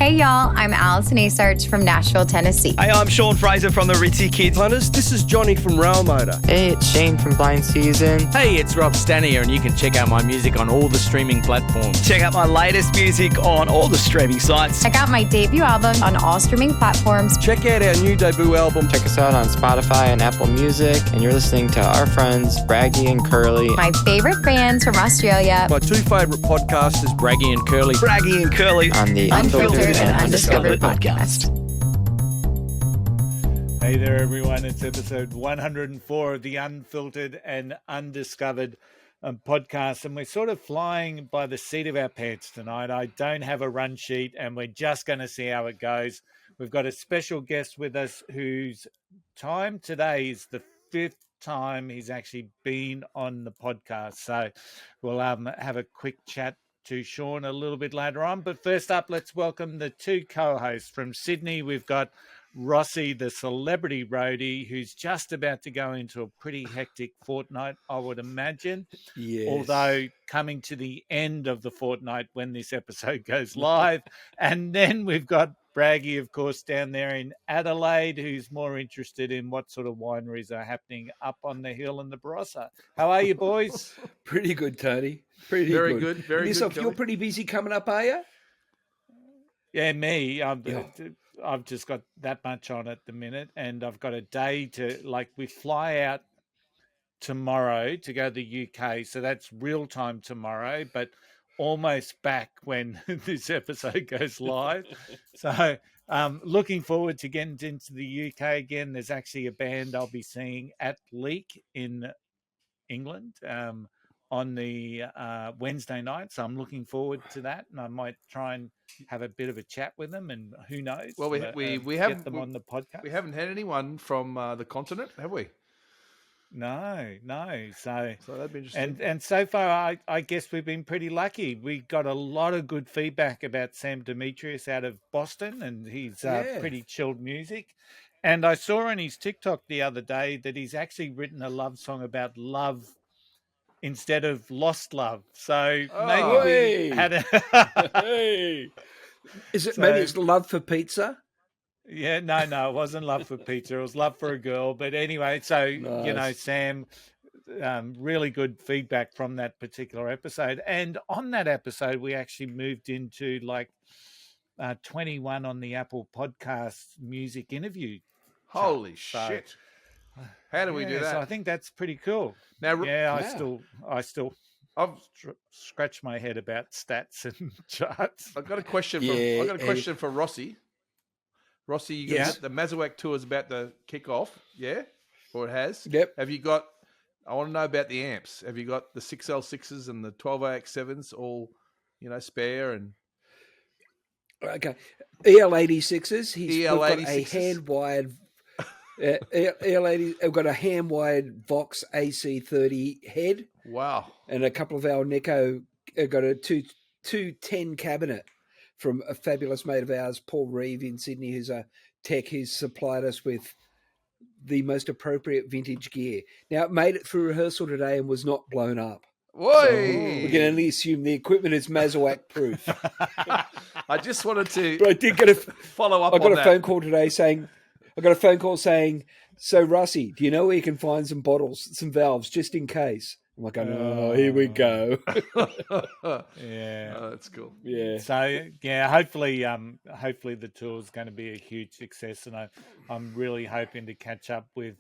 Hey y'all, I'm Allison Asarch from Nashville, Tennessee. Hey, I'm Sean Fraser from the Ritzy Kids. Hunters, this is Johnny from Rail Motor. Hey, it's Shane from Blind Season. Hey, it's Rob Stanier, and you can check out my music on all the streaming platforms. Check out my latest music on all the streaming sites. Check out my debut album on all streaming platforms. Check out our new debut album. Check us out on Spotify and Apple Music. And you're listening to our friends, Braggy and Curly. My favorite bands from Australia. My two favourite podcasters, Braggy and Curly. Braggy and Curly. On the Unfiltered and Undiscovered Podcast. Hey there, everyone. It's episode 104 of the Unfiltered and Undiscovered podcast. And we're sort of flying by the seat of our pants tonight. I don't have a run sheet and we're just going to see how it goes. We've got a special guest with us whose time today is the fifth time he's actually been on the podcast. So we'll have a quick chat to Sean a little bit later on. But first up, let's welcome the two co-hosts from Sydney. We've got Rossi, the celebrity roadie, who's just about to go into a pretty hectic fortnight, I would imagine. Yes. Although coming to the end of the fortnight when this episode goes live. And then we've got Braggy, of course, down there in Adelaide, who's more interested in what sort of wineries are happening up on the hill in the Barossa. How are you, boys? Pretty good, Tony. Pretty Very good. good, very Yourself, good. You're pretty busy coming up, are you? Yeah, me. I've just got that much on at the minute, and I've got a day we fly out tomorrow to go to the UK, so that's real time tomorrow, but almost back when this episode goes live. So looking forward to getting into the UK again. There's actually a band I'll be seeing at Leek in England on the Wednesday night, so I'm looking forward to that, and I might try and have a bit of a chat with them, and who knows? Well, we get them on the podcast. We haven't had anyone from the continent, have we? No. So that'd be interesting. And so far, I guess we've been pretty lucky. We got a lot of good feedback about Sam Demetrius out of Boston, and he's pretty chilled music. And I saw on his TikTok the other day that he's actually written a love song about love instead of lost love. So maybe we had a... Hey. Maybe it's love for pizza? Yeah, no, it wasn't love for pizza. It was love for a girl. But anyway, so, nice. Sam, really good feedback from that particular episode. And on that episode, we actually moved into 21 on the Apple Podcast music interview. Holy shit. How do we do that? So I think that's pretty cool. Now, I still I've scratched my head about stats and charts. I've got a question for Rossi. Rossi, the Mazawak tour is about to kick off, yeah? Or it has? Yep. Have you got, I want to know about the amps. Have you got the 6L6s and the 12AX7s all, spare? And Okay. EL86s. We've got a EL86s. hand-wired... EL80, I've got a hand-wired Vox AC30 head. Wow. And a couple of our Neko got a 210 cabinet from a fabulous mate of ours, Paul Reeve in Sydney, who's a tech who's supplied us with the most appropriate vintage gear. Now, it made it through rehearsal today and was not blown up. Whoa! So we can only assume the equipment is Mazawak proof. I just wanted to But I did get follow up I got on a phone call today saying, so Russie, do you know where you can find some bottles, some valves, just in case? I'm like, oh, here we go. Yeah. Oh, that's cool. Yeah. So hopefully the tour is going to be a huge success, and I'm really hoping to catch up with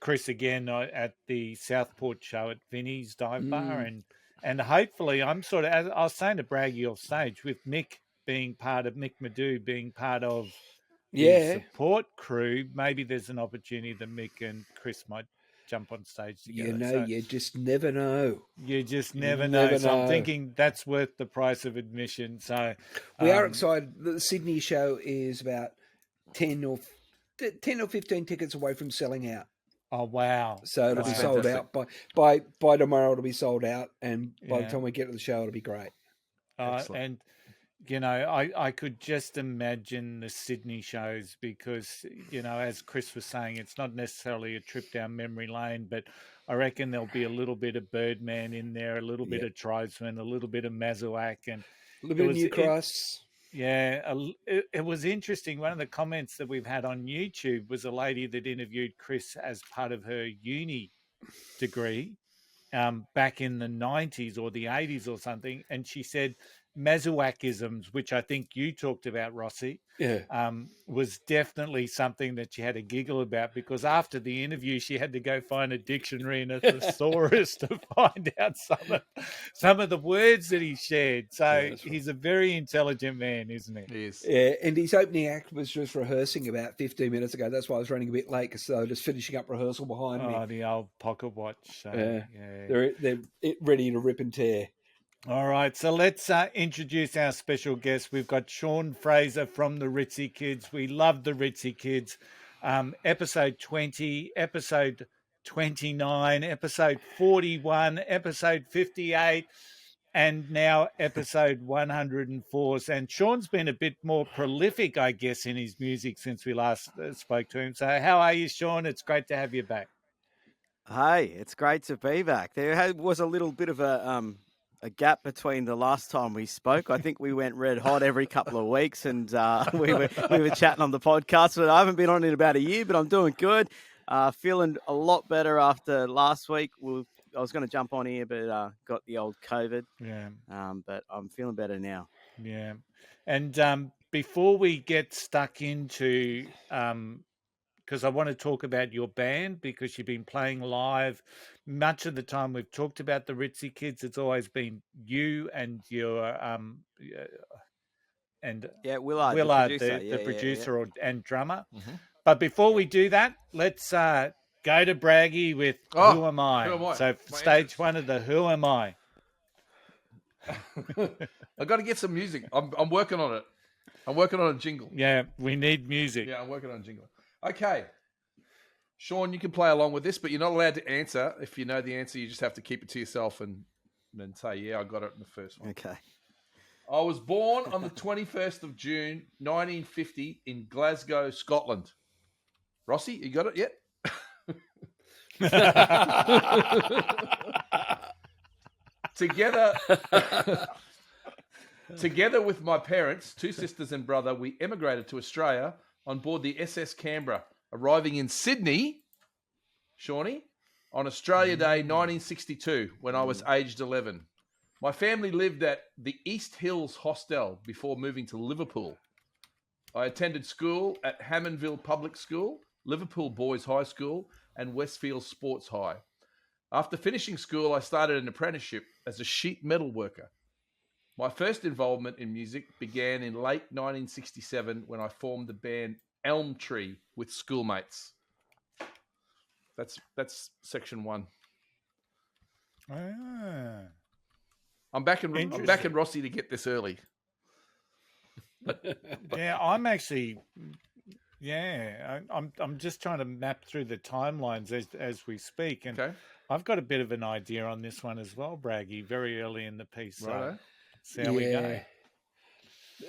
Chris again at the Southport show at Vinnie's Dive Bar, and hopefully I'm sort of, as I was saying to Braggy off stage, with Mick Madu being part of the support crew, maybe there's an opportunity that Mick and Chris might jump on stage together. You just never know. You just never know. So I'm thinking that's worth the price of admission. So we are excited. The Sydney show is about 10 or 15 tickets away from selling out. Oh wow! So it'll be sold out by tomorrow. It'll be sold out, and by the time we get to the show, it'll be great. And I could just imagine the Sydney shows because, as Chris was saying, it's not necessarily a trip down memory lane, but I reckon there'll be a little bit of Birdman in there, a little bit of Tribesman, a little bit of Mazawak, and a little bit of New Cross. It was interesting. One of the comments that we've had on YouTube was a lady that interviewed Chris as part of her uni degree back in the 90s or the 80s or something. And she said Mazawakisms, which I think you talked about, Rossi, was definitely something that she had a giggle about, because after the interview, she had to go find a dictionary and a thesaurus to find out some of the words that he shared. So he's a very intelligent man, isn't he? He is. Yeah, and his opening act was just rehearsing about 15 minutes ago. That's why I was running a bit late, because they were just finishing up rehearsal behind me. Oh, the old pocket watch. So, They're ready to rip and tear. All right, so let's introduce our special guest. We've got Sean Fraser from the Ritzy Kids. We love the Ritzy Kids. Episode 20, episode 29, episode 41, episode 58, and now episode 104. And Sean's been a bit more prolific, I guess, in his music since we last spoke to him. So how are you, Sean? It's great to have you back. Hey, it's great to be back. There was a little bit of a gap between the last time we spoke. I think we went red hot every couple of weeks, and we were chatting on the podcast. But I haven't been on in about a year, but I'm doing good. Feeling a lot better after last week. I was going to jump on here, but got the old COVID. Yeah. But I'm feeling better now. Yeah. And before we get stuck into because I want to talk about your band, because you've been playing live. Much of the time we've talked about the Ritzy Kids, it's always been you and your Willard, the producer and drummer. Mm-hmm. But before we do that, let's go to Braggy with Who Am I? Who am I? So stage one of the Who Am I? I've got to get some music. I'm working on it. I'm working on a jingle. Yeah, we need music. Yeah, I'm working on a jingle. Okay. Sean, you can play along with this, but you're not allowed to answer. If you know the answer, you just have to keep it to yourself and then say, yeah, I got it in the first one. Okay. I was born on the 21st of June, 1950 in Glasgow, Scotland. Rossi, you got it yet? Together with my parents, two sisters and brother, we emigrated to Australia on board the SS Canberra, arriving in Sydney, Shawnee, on Australia Day 1962, when I was aged 11. My family lived at the East Hills Hostel before moving to Liverpool. I attended school at Hammondville Public School, Liverpool Boys High School, and Westfield Sports High. After finishing school, I started an apprenticeship as a sheet metal worker. My first involvement in music began in late 1967 when I formed the band Elm Tree with schoolmates. That's section one. I'm backing Rossi to get this early. Yeah, I'm actually. Yeah, I'm just trying to map through the timelines as we speak, and I've got a bit of an idea on this one as well, Braggy. Very early in the piece, right? So there we go.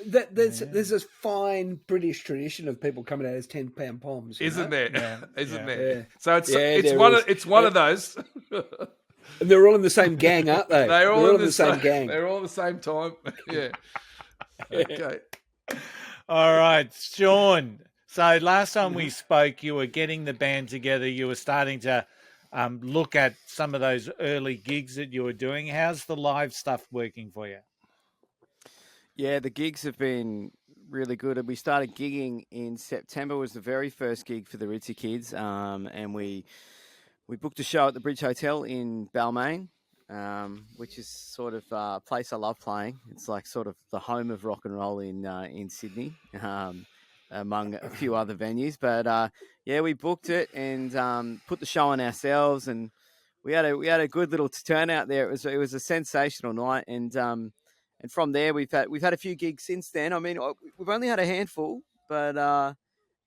There's this fine British tradition of people coming out as 10-pound poms, isn't there? Yeah. Isn't there? Yeah. So it's one of those. And they're all in the same gang, aren't they? They're all in the same gang. They're all at the same time. Yeah. Okay. All right, Sean. So last time we spoke, you were getting the band together. You were starting to look at some of those early gigs that you were doing. How's the live stuff working for you? Yeah, the gigs have been really good. We started gigging in September, was the very first gig for the Ritzy Kids, and we booked a show at the Bridge Hotel in Balmain, which is sort of a place I love playing. It's like sort of the home of rock and roll in Sydney, among a few other venues. But yeah, we booked it and put the show on ourselves, and we had a good little turnout there. It was a sensational night, and from there we've had a few gigs since then. I mean, we've only had a handful, but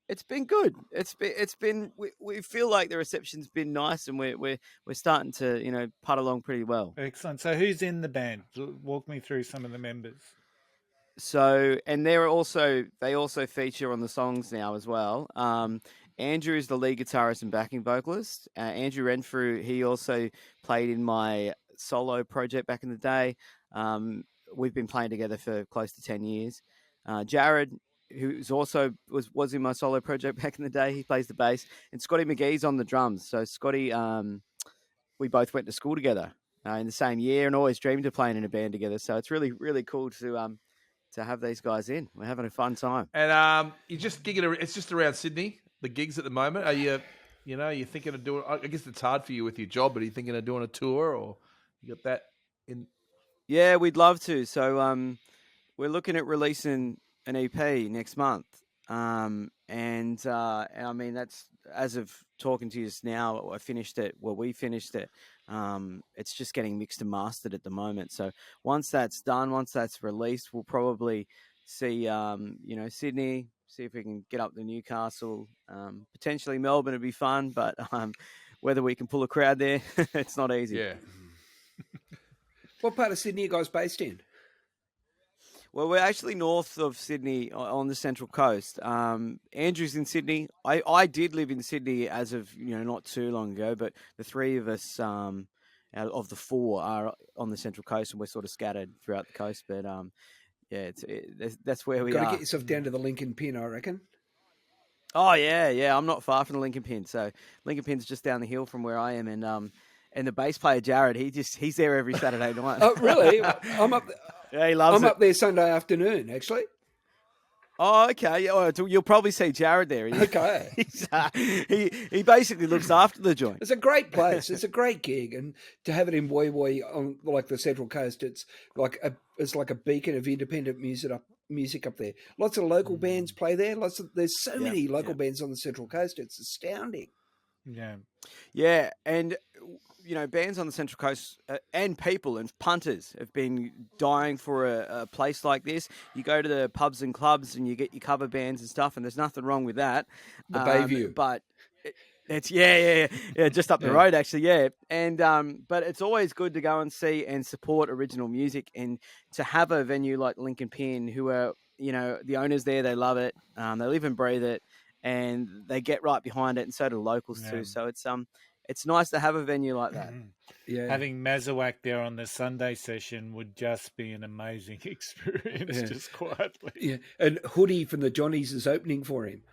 it's been good. It's been we feel like the reception's been nice, and we're starting to putt along pretty well. Excellent. So who's in the band? Walk me through some of the members. So, and they also feature on the songs now as well. Andrew is the lead guitarist and backing vocalist. Andrew Renfrew, he also played in my solo project back in the day. We've been playing together for close to 10 years. Jared, who's also was in my solo project back in the day, he plays the bass. And Scotty McGee's on the drums. So Scotty, we both went to school together in the same year and always dreamed of playing in a band together. So it's really, really cool to have these guys in. We're having a fun time. And you just gigging. It's just around Sydney. The gigs at the moment. Are you thinking of doing? I guess it's hard for you with your job, but are you thinking of doing a tour, or you got that in? Yeah, we'd love to. So we're looking at releasing an EP next month, and I mean that's as of talking to you now. We finished it. It's just getting mixed and mastered at the moment. So once that's done, once that's released, we'll probably see Sydney. See if we can get up to Newcastle, potentially Melbourne would be fun, but whether we can pull a crowd there, it's not easy. Yeah. What part of Sydney are you guys based in? Well, we're actually north of Sydney on the Central Coast. Andrew's in Sydney. I did live in Sydney as of not too long ago, but the three of us out of the four are on the Central Coast, and we're sort of scattered throughout the coast. But yeah, that's where we are. Got to get yourself down to the Lincoln Pin, I reckon. Oh yeah. I'm not far from the Lincoln Pin. So Lincoln Pin's just down the hill from where I am, and the bass player Jared, he's there every Saturday night. Oh really? I'm up. Yeah, he loves it. I'm up there Sunday afternoon, actually. Oh, okay. Yeah, you'll probably see Jared there. Okay. He basically looks after the joint. It's a great place. It's a great gig, and to have it in Woy Woy on like the Central Coast, it's like a beacon of independent music up there. Lots of local bands play there. There's so many local bands on the Central Coast. It's astounding. Yeah, and bands on the Central Coast and people and punters have been dying for a place like this. You go to the pubs and clubs and you get your cover bands and stuff, and there's nothing wrong with that. The Bayview. But it's just up the road actually, yeah. And but it's always good to go and see and support original music, and to have a venue like Lincoln Pin, who are the owners there, they love it, they live and breathe it, and they get right behind it, and so do locals too. So it's nice to have a venue like that. Yeah. Having Mazawak there on the Sunday session would just be an amazing experience, just quietly. Yeah, and Hoodie from the Johnnies is opening for him.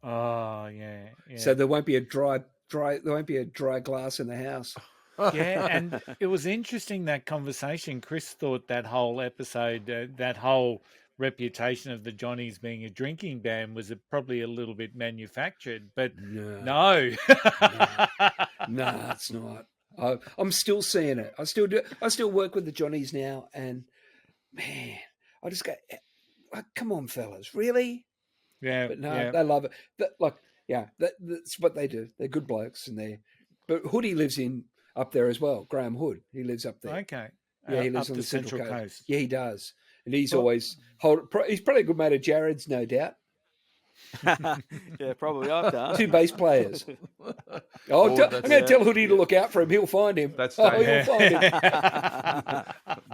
Oh yeah. So there won't be a dry glass in the house. Yeah, and it was interesting, that conversation. Chris thought that whole episode, that whole reputation of the Johnnies being a drinking band was probably a little bit manufactured, but no. No, it's not. I'm still seeing it. I still work with the Johnnies now, and man, I just go, come on, fellas, really? Yeah, but no, they love it. That's what they do. They're good blokes, but Hoodie lives up there as well. Graham Hood, he lives up there. Okay, yeah, he lives up on the Central Coast. Yeah, he does, and he's always he's probably a good mate of Jared's, no doubt. Yeah, probably after. 2 bass players. I'm going to tell Hoodie to look out for him. He'll find him. That's he'll dangerous. find him.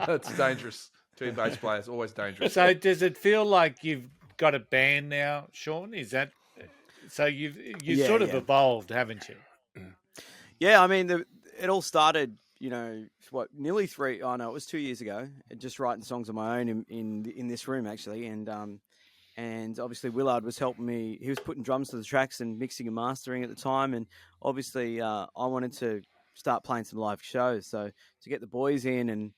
That's dangerous. 2 bass players, always dangerous. So does it feel like you've got a band now, Sean? Is that so? You've sort of evolved, haven't you? Yeah, I mean, it all started, nearly 3. Oh no, it was 2 years ago. Just writing songs on my own in this room actually, and obviously Willard was helping me. He was putting drums to the tracks and mixing and mastering at the time, and obviously I wanted to start playing some live shows. So to get the boys in, and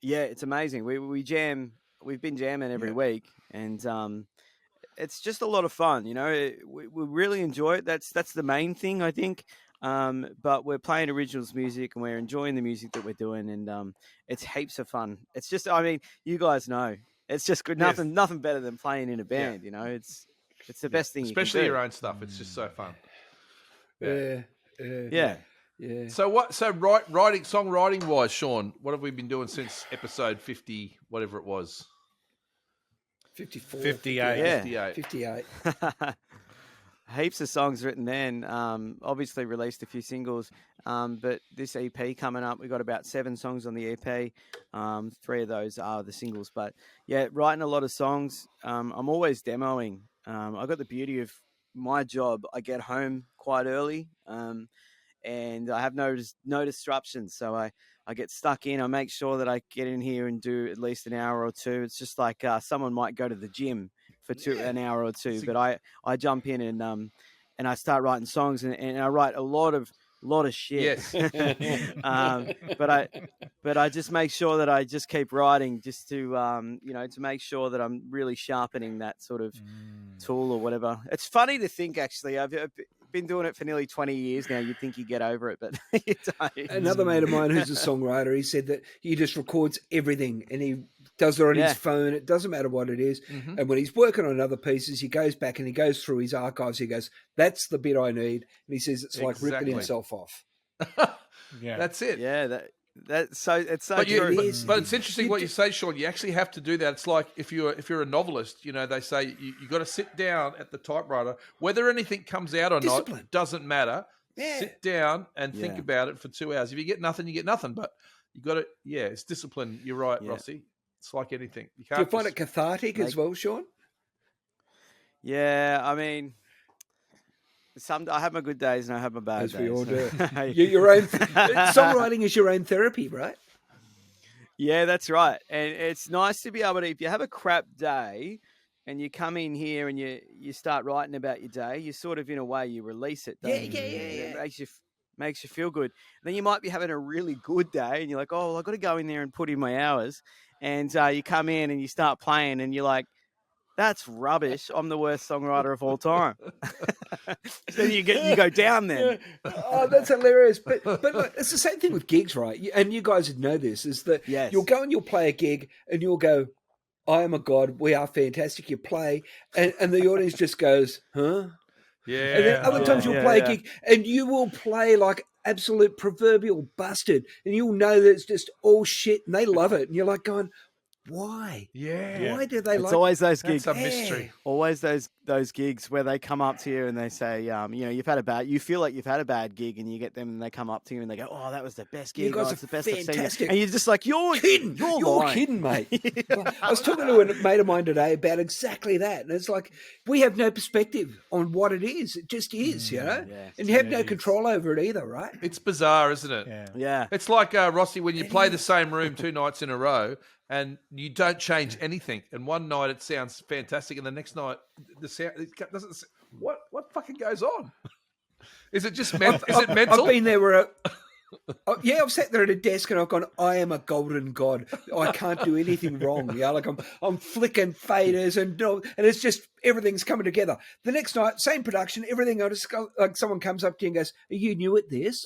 it's amazing. We jam. We've been jamming every week, and it's just a lot of fun. We really enjoy it. That's the main thing, I think. But we're playing originals music, and we're enjoying the music that we're doing, and it's heaps of fun. It's just, I mean, you guys know, it's just good. Yes. Nothing better than playing in a band. It's the best thing. Especially you can do. your own stuff. It's just so fun. Yeah. So songwriting wise, Sean, what have we been doing since episode 50, whatever it was? 54. 58. Yeah. 58. heaps of songs written then. Obviously released a few singles, but this EP coming up, we've got about 7 songs on the EP. 3 of those are the singles. But yeah, writing a lot of songs. I'm always demoing. I got the beauty of my job. I get home quite early, and I have no disruptions. So I get stuck in. I make sure that I get in here and do at least an hour or two. It's just like someone might go to the gym for an hour or two, but I jump in and I start writing songs, and I write a lot of shit. Yes. But I just make sure that I just keep writing, just to to make sure that I'm really sharpening that sort of tool or whatever. It's funny to think, actually, I've been doing it for nearly 20 years now. You'd think you get over it, but you don't. Another mate of mine who's a songwriter, he said that he just records everything and he does it on his phone. It doesn't matter what it is. Mm-hmm. And when he's working on other pieces, he goes back and he goes through his archives. He goes, that's the bit I need. And he says it's like ripping himself off. Yeah, That's it. Yeah, that's so it's so But, true. but it's interesting what you say, Sean. You actually have to do that. It's like if you're a novelist, they say you got to sit down at the typewriter. Whether anything comes out or not doesn't matter. Yeah. Sit down and think about it for 2 hours. If you get nothing, you get nothing. But you got to, it's discipline. You're right, Rossi. It's like anything. You can't. Do you find it cathartic as well, Sean? Yeah, I mean, I have my good days and I have my bad As days. we all do. Your own songwriting is your own therapy, right? Yeah, that's right. And it's nice to be able to, if you have a crap day and you come in here and you start writing about your day, you sort of, in a way, you release it. Don't you? It makes you feel good. And then you might be having a really good day and you're like, oh, well, I've got to go in there and put in my hours. And you come in and you start playing and you're like, that's rubbish. I'm the worst songwriter of all time. So then you go down then. Oh, that's hilarious. But look, it's the same thing with gigs, right? And you guys would know this, is that you'll go and you'll play a gig and you'll go, I am a god, we are fantastic. You play and the audience just goes, huh? Yeah. And then other times you'll play a gig and you will play like absolute proverbial bastard and you'll know that it's just all shit and they love it. And you're like going, why? Yeah. Why do they It's like always those gigs. That's a mystery. Always those gigs where they come up to you and they say, you feel like you've had a bad gig, and you get them and they come up to you and they go, oh, that was the best gig. You guys it's are the best I've seen. fantastic. And you're just like, you're kidding. You're kidding, mate. I was talking to a mate of mine today about exactly that. And it's like, we have no perspective on what it is. It just is, and you have no control over it either, right? It's bizarre, isn't it? Yeah. It's like, Rossi, when you play the same room 2 nights in a row and you don't change anything. And one night it sounds fantastic, and the next night the sound doesn't. What fucking goes on? Is it just mental? Is it mental? I've been there where, I've sat there at a desk and I've gone, I am a golden god. I can't do anything wrong. Like I'm flicking faders and it's just everything's coming together. The next night, same production, everything. I just go, like someone comes up to you and goes, "Are you new at this?"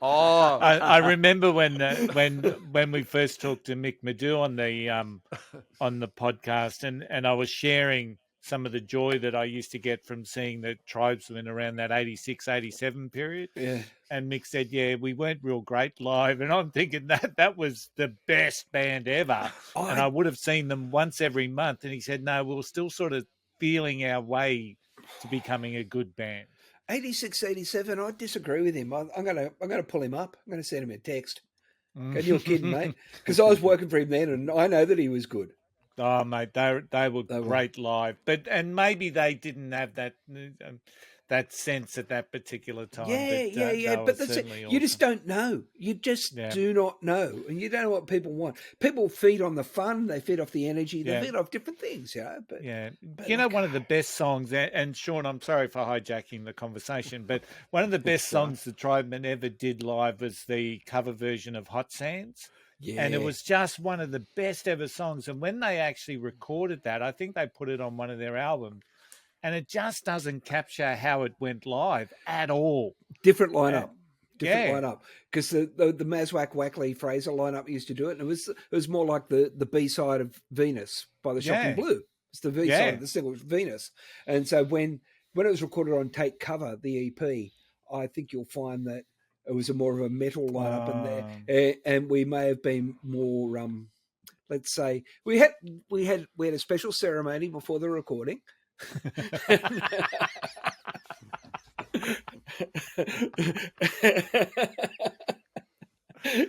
Oh, I remember when we first talked to Mick Madu on the podcast, and I was sharing some of the joy that I used to get from seeing the Tribesmen around that 86, 87 period. Yeah. And Mick said, yeah, we weren't real great live. And I'm thinking that was the best band ever. And I would have seen them once every month. And he said, no, we're still sort of feeling our way to becoming a good band. 86, 87, I disagree with him. I'm gonna pull him up. I'm gonna send him a text. You're kidding, mate. Because I was working for him then and I know that he was good. Oh, mate, they were great live, and maybe they didn't have that sense at that particular time. But that's it. You just don't know. You just do not know, and you don't know what people want. People feed on the fun. They feed off the energy. They feed off different things. But one of the best songs. And Sean, I'm sorry for hijacking the conversation, but one of the best songs the Tribemen ever did live was the cover version of Hot Sands. Yeah. And it was just one of the best ever songs. And when they actually recorded that, I think they put it on one of their albums, and it just doesn't capture how it went live at all. Different lineup. Lineup. Because the Maswak Wackley Fraser lineup used to do it, and it was more like the B-side of Venus by the Shocking Blue. It's the V-side of the single, Venus. And so when it was recorded on Take Cover, the EP, I think you'll find that it was more of a metal lineup in there, and we may have been more. Let's say we had a special ceremony before the recording,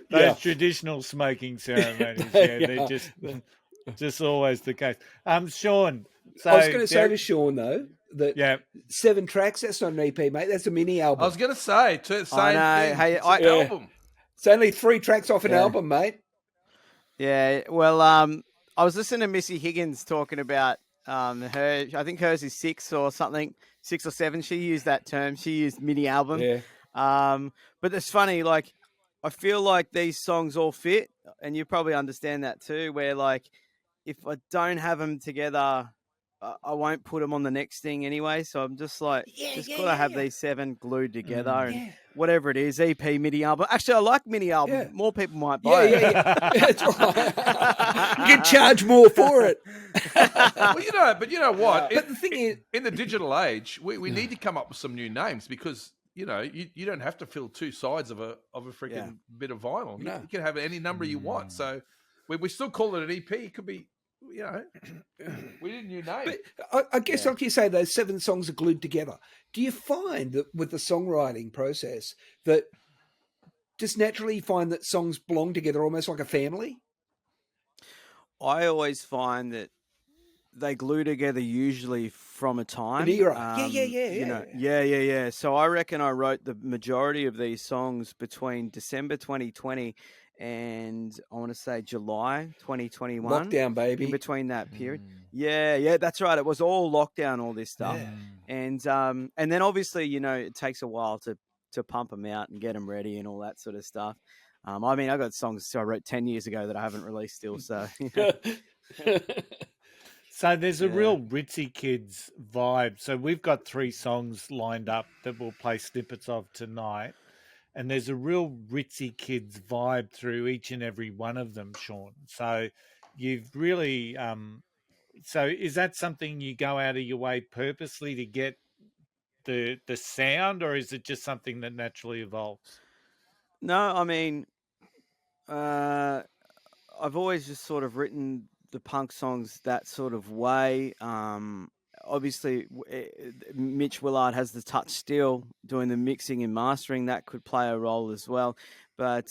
Those traditional smoking ceremonies, they're just always the case. Sean, so I was going to say to Sean, though, that 7 tracks, that's not an EP, mate. That's a mini album. I was going to say, same thing. Hey, It's an album. It's only 3 tracks off an album, mate. Yeah, well, I was listening to Missy Higgins talking about her. I think hers is 6 or something, 6 or 7. She used that term. She used mini album. Yeah. But it's funny, like, I feel like these songs all fit, and you probably understand that too, where, like, if I don't have them together, I won't put them on the next thing anyway. So I'm just like, got to have these 7 glued together and whatever it is, EP, mini album. Actually, I like mini album. Yeah. More people might buy it. That's right. You can charge more for it. Well, but you know what? But the thing is, in the digital age, we need to come up with some new names because, you know, you don't have to fill 2 sides of a freaking bit of vinyl. No. You can have any number you want. So we still call it an EP. It could be, you know, we need a new name. But I guess, like you say, those 7 songs are glued together. Do you find that with the songwriting process that just naturally find that songs belong together almost like a family? I always find that they glue together usually from a time. An era. Yeah. So I reckon I wrote the majority of these songs between December 2020 and I want to say July 2021. Lockdown, baby. In between that period. Yeah, that's right. It was all lockdown, all this stuff. Yeah. And then obviously, you know, it takes a while to pump them out and get them ready and all that sort of stuff. I mean, I got songs I wrote 10 years ago that I haven't released still. So, So there's a real Ritzy Kids vibe. So we've got 3 songs lined up that we'll play snippets of tonight. And there's a real Ritzy Kids vibe through each and every one of them, Sean. So you've really... so is that something you go out of your way purposely to get the sound, or is it just something that naturally evolves? No, I mean, I've always just sort of written the punk songs that sort of way. Obviously, Mitch Willard has the touch still, doing the mixing and mastering. That could play a role as well. But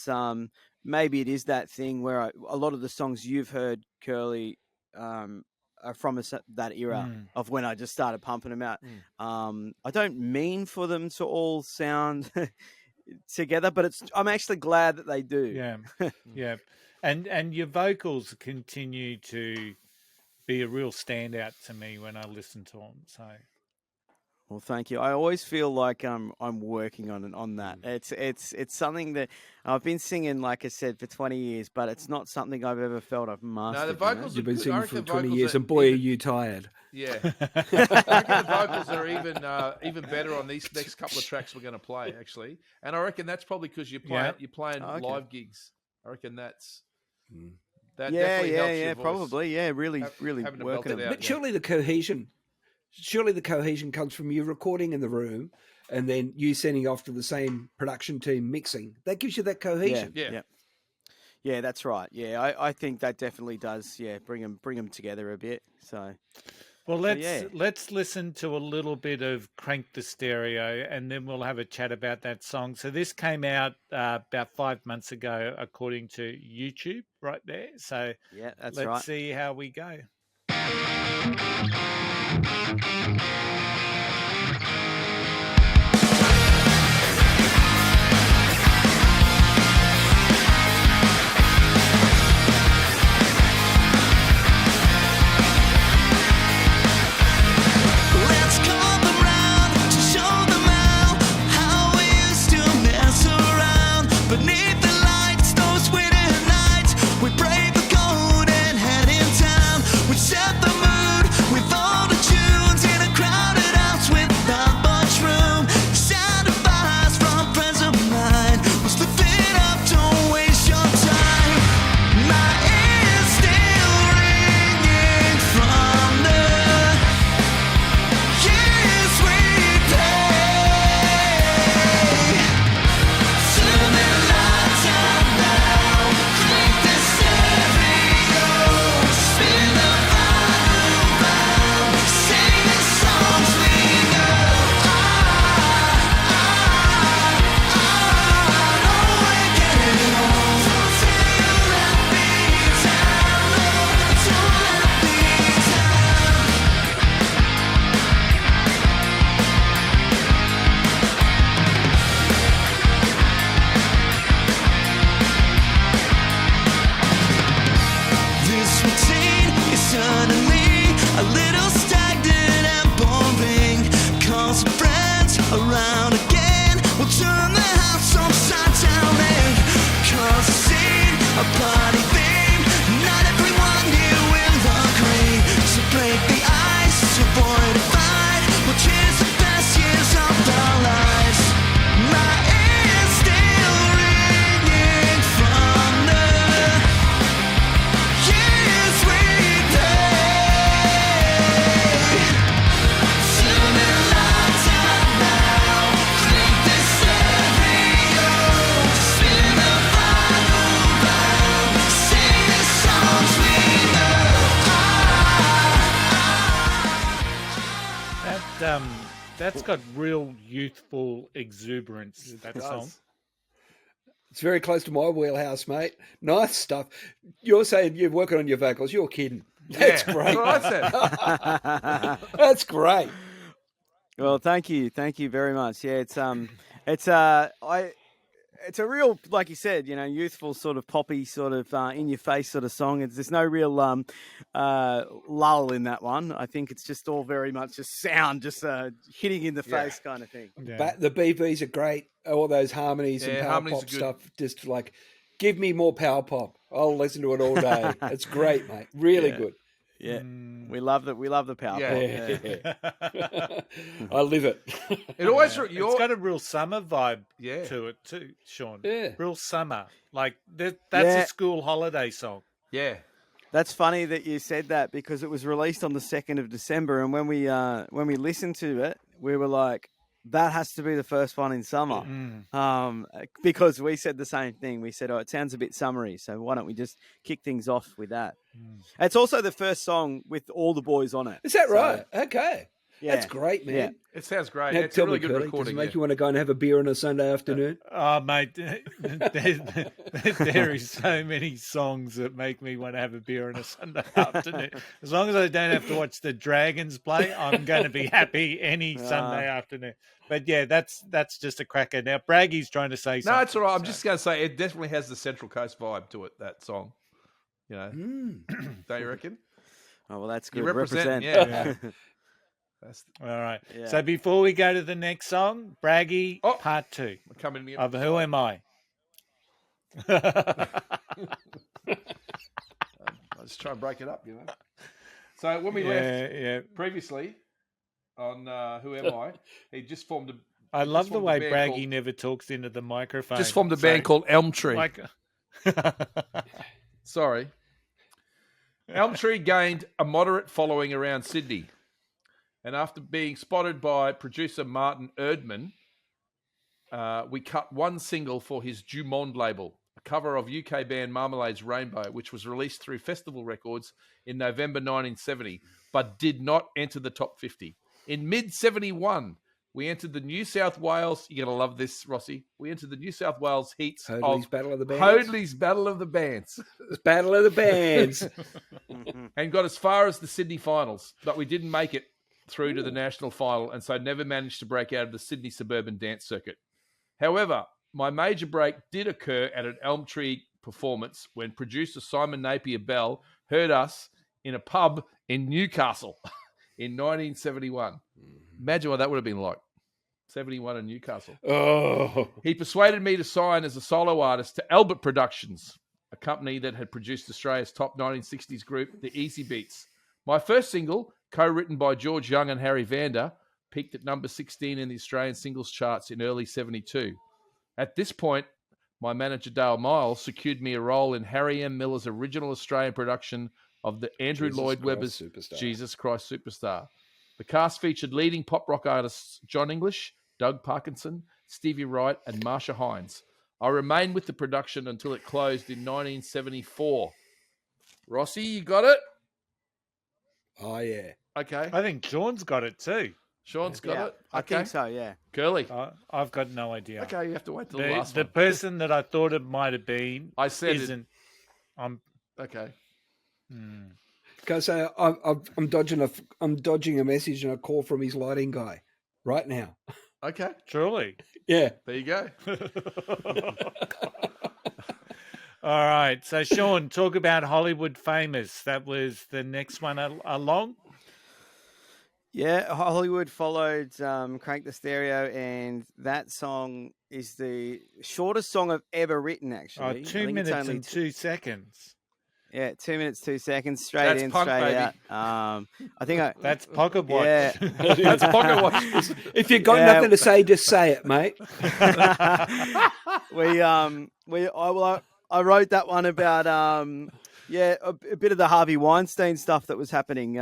maybe it is that thing where a lot of the songs you've heard, Curly, are from that era of when I just started pumping them out. I don't mean for them to all sound together, but I'm actually glad that they do. Yeah, yeah. And your vocals continue to be a real standout to me when I listen to them. So, well, thank you. I always feel like I'm working on that. It's something that I've been singing, like I said, for 20 years, but it's not something I've ever felt I've mastered. No, the vocals You've been singing for 20 years, and boy, are you tired. Yeah. I reckon the vocals are even better on these next couple of tracks we're going to play, actually. And I reckon that's probably because you're playing live gigs. I reckon that's... That definitely helps your voice. Probably. Yeah, really working it out. But surely the cohesion comes from you recording in the room and then you sending off to the same production team mixing. That gives you that cohesion. Yeah, that's right. Yeah, I think that definitely does. Yeah, bring them together a bit. So, well, let's listen to a little bit of Crank the Stereo, and then we'll have a chat about that song. So this came out about 5 months ago, according to YouTube, right there. So yeah, that's let's right. see how we go. Beneath the lights, those winter nights, we brave the cold and head in town. We set the mood with all the tunes in a crowd. a party theme. Not everyone here will agree. So break the ice, avoid a fight. We'll chase the best years of our lives. My ears still ringing from the years we played. Swimming lights out now. Crank the stereo. Spin the vinyl round. Sing the songs we know. That's got real youthful exuberance, that song. It's very close to my wheelhouse, mate. Nice stuff. You're saying you're working on your vocals. You're kidding. That's great. That's what I said. That's great. Well, thank you very much. Yeah, it's a real, like you said, youthful sort of poppy, sort of in your face sort of song. There's no real lull in that one. I think it's just all very much just sound, just hitting in the face kind of thing. Yeah. The BVs are great. All those harmonies and Yeah, power harmonies pop are good. stuff. Just like, give me more power pop. I'll listen to it all day. It's great, mate. Really good. Yeah, we love that. We love the power Yeah. pop. Yeah. I live it. It always It's got a real summer vibe Yeah. to it too, Sean. Yeah. Real summer. Like that's Yeah. a school holiday song. Yeah. That's funny that you said that because it was released on the 2nd of December, and when we listened to it, we were like, that has to be the first one in summer. Because we said the same thing. We said, it sounds a bit summery, so why don't we just kick things off with that? It's also the first song with all the boys on it. Is that So, right? Okay. Yeah. That's great, man. Yeah. It sounds great. Now, It's a tell really me, good Curly, does recording. it make Yeah. you want to go and have a beer on a Sunday afternoon? Oh, mate, there is so many songs that make me want to have a beer on a Sunday afternoon. As long as I don't have to watch the Dragons play, I'm going to be happy any Sunday afternoon. But yeah, that's just a cracker. Now, Braggy's trying to say something. No, it's all right. I'm so- just going to say it definitely has the Central Coast vibe to it, that song. Don't you reckon? Oh, well, that's good. You represent. Yeah. Yeah. That's All right. Yeah. So before we go to the next song, Braggy, Oh. part 2 coming in. of Who Am I? I just try and break it up, So when we left previously on Who Am I, he just formed a. I love the formed a way band Braggy called- never talks into the microphone. Just formed a So, band called Elm Tree. like, Sorry. Elm Tree gained a moderate following around Sydney. And after being spotted by producer Martin Erdman, we cut one single for his Du Monde label, a cover of UK band Marmalade's Rainbow, which was released through Festival Records in November 1970, but did not enter the top 50. In mid-71, we entered the New South Wales... You're going to love this, Rossi. We entered the New South Wales heats Hoadley's of... Battle of the Bands. Hoadley's Battle of the Bands. It's Battle of the Bands. And got as far as the Sydney finals, but we didn't make it through to the national final, and so never managed to break out of the Sydney suburban dance circuit. However, my major break did occur at an Elm Tree performance when producer Simon Napier Bell heard us in a pub in Newcastle in 1971. Imagine what that would have been like. 71 in Newcastle. Oh. He persuaded me to sign as a solo artist to Albert Productions, a company that had produced Australia's top 1960s group, the Easy Beats. My first single, co-written by George Young and Harry Vander, peaked at number 16 in the Australian singles charts in early 72. At this point, my manager Dale Miles secured me a role in Harry M. Miller's original Australian production of the Andrew Jesus Lloyd Christ Webber's Superstar. Jesus Christ Superstar. The cast featured leading pop rock artists John English, Doug Parkinson, Stevie Wright, and Marsha Hines. I remained with the production until it closed in 1974. Rossi, you got it? Oh, yeah. Okay. I think Sean's got it too. Sean's got Yeah, it? I Okay. think so, yeah. Curly. I've got no idea. Okay, you have to wait till the The, last the one. person that I thought it might have been I said it. isn't. I'm. Okay. Can I say I'm dodging a message and a call from his lighting guy right now. Okay. Truly. Yeah. There you go. All right. So, Sean, talk about Hollywood Famous. That was the next one along. Yeah, Hollywood followed Crank the Stereo, and that song is the shortest song I've ever written, actually. Oh, I 2 think it's minutes only and 2 seconds. Yeah, 2 minutes, 2 seconds, straight That's in, punk, straight baby. out. I think That's pocket watch. Yeah. That's pocket watch. If you've got Yeah. nothing to say, just say it, mate. I wrote that one about a bit of the Harvey Weinstein stuff that was happening.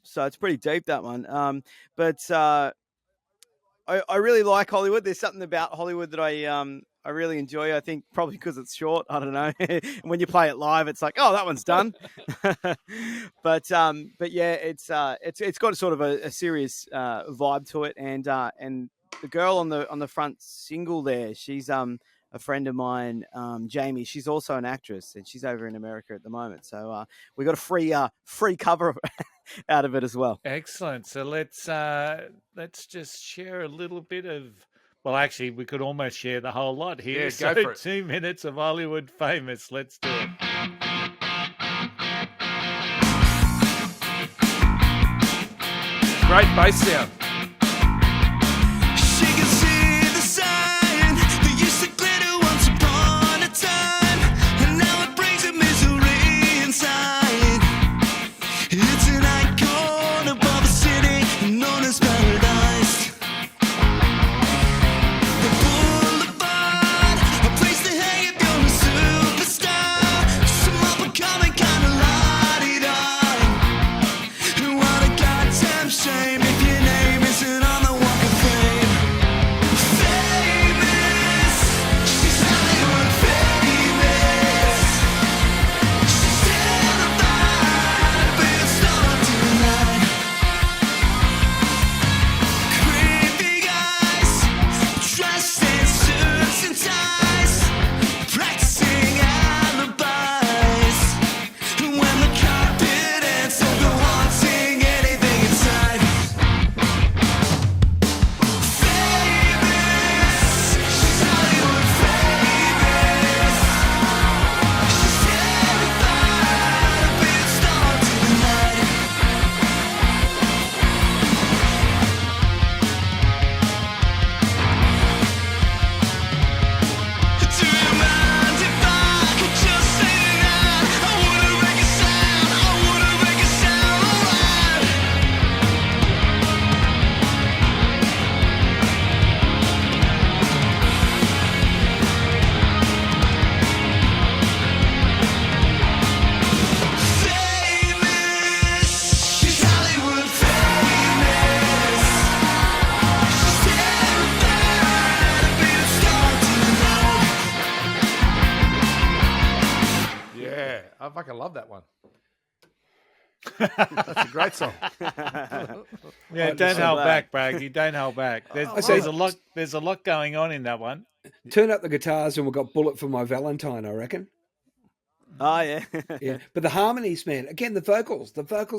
So it's pretty deep, that one. But I really like Hollywood. There's something about Hollywood that I really enjoy. I think probably because it's short. I don't know. When you play it live, it's like, oh, that one's done. but yeah, it's got sort of a serious vibe to it, and the girl on the front single there, she's a friend of mine, Jamie. She's also an actress, and she's over in America at the moment. So we got a free cover out of it as well. Excellent. So let's just share a little bit of. Well, actually, we could almost share the whole lot here. Yeah, so go for it. 2 minutes of Hollywood famous. Let's do it. Great bass sound. She can see the sign that used to glitter once upon a time, and now it brings a misery inside. It's an icon above a city known as paradise. The boulevard, a place to hang if you're a superstar. Some up and coming kind of la-di-da. What a goddamn shame if your name isn't on the Walk of Fame. Famous, she's Hollywood famous. She's terrified, but it's not tonight. Creepy guys, dressed in suits and ties, practicing alibis. When the carpet ends, they'll go on seeing anything inside. Famous, she's Hollywood famous. She's terrified of being starred tonight. Do you mind if I could just say tonight, I wouldn't make a sound, alright. Famous, she's Hollywood famous. She's terrified of being starred tonight. Yeah, I fucking love that one. That's a great song. Yeah, don't hold back, Bragg. You don't hold back. There's a lot going on in that one. Turn up the guitars and we've got Bullet for My Valentine, I reckon. Oh, yeah. Yeah. But the harmonies, man, again, the vocals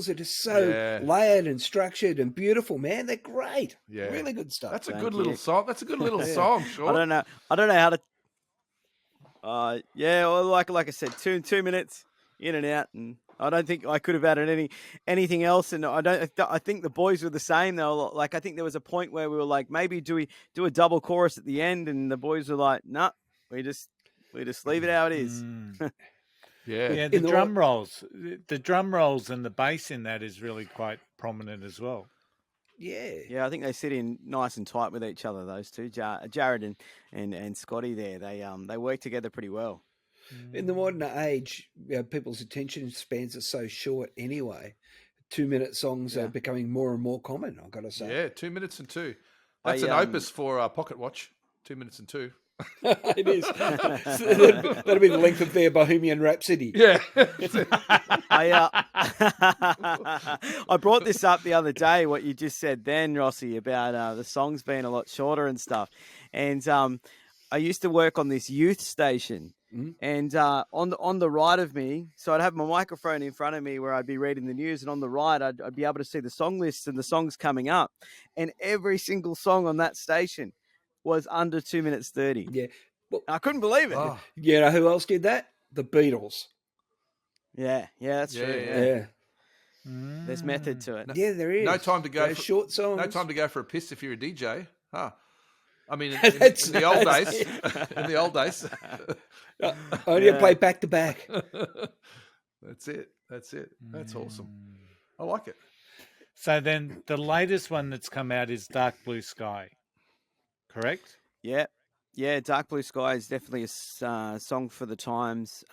are just so Yeah. layered and structured and beautiful, man. They're great. Yeah. Really good stuff. That's a Thank good you. little song. That's a good little song, I Sean. don't know how to. Yeah, well, like I said, 2 minutes in and out, and I don't think I could have added anything else. And I think the boys were the same though. Like I think there was a point where we were like, maybe do we do a double chorus at the end, and the boys were like, nah, we just leave it how it is. Yeah. Yeah, In the the drum rolls and the bass in that is really quite prominent as well. Yeah. Yeah, I think they sit in nice and tight with each other. Those two, Jared and Scotty, there they work together pretty well. In the modern age, people's attention spans are so short anyway. 2 minute songs are becoming more and more common, I've got to say. Yeah, 2 minutes and 2. That's an opus for Pocket Watch. 2 minutes and 2. It is. That'll be the length of their Bohemian Rhapsody. Yeah. I brought this up the other day, what you just said then, Rossi, about the songs being a lot shorter and stuff. And I used to work on this youth station. And on the right of me, so I'd have my microphone in front of me where I'd be reading the news, and on the right, I'd be able to see the song lists and the songs coming up. And every single song on that station was under 2 minutes 30. Yeah. Well, I couldn't believe it. Oh, you know who else did that? The Beatles. Yeah, that's Yeah, true. yeah. Yeah. There's method to it. Yeah, there is. no time to go. Those short songs. No time to go for a piss if you're a DJ. Huh? I mean, in That's- the old that's days. In the old days. Only play back to back. That's it. That's awesome. I like it. So then the latest one that's come out is Dark Blue Sky, correct? Yeah, Dark Blue Sky is definitely a song for the times.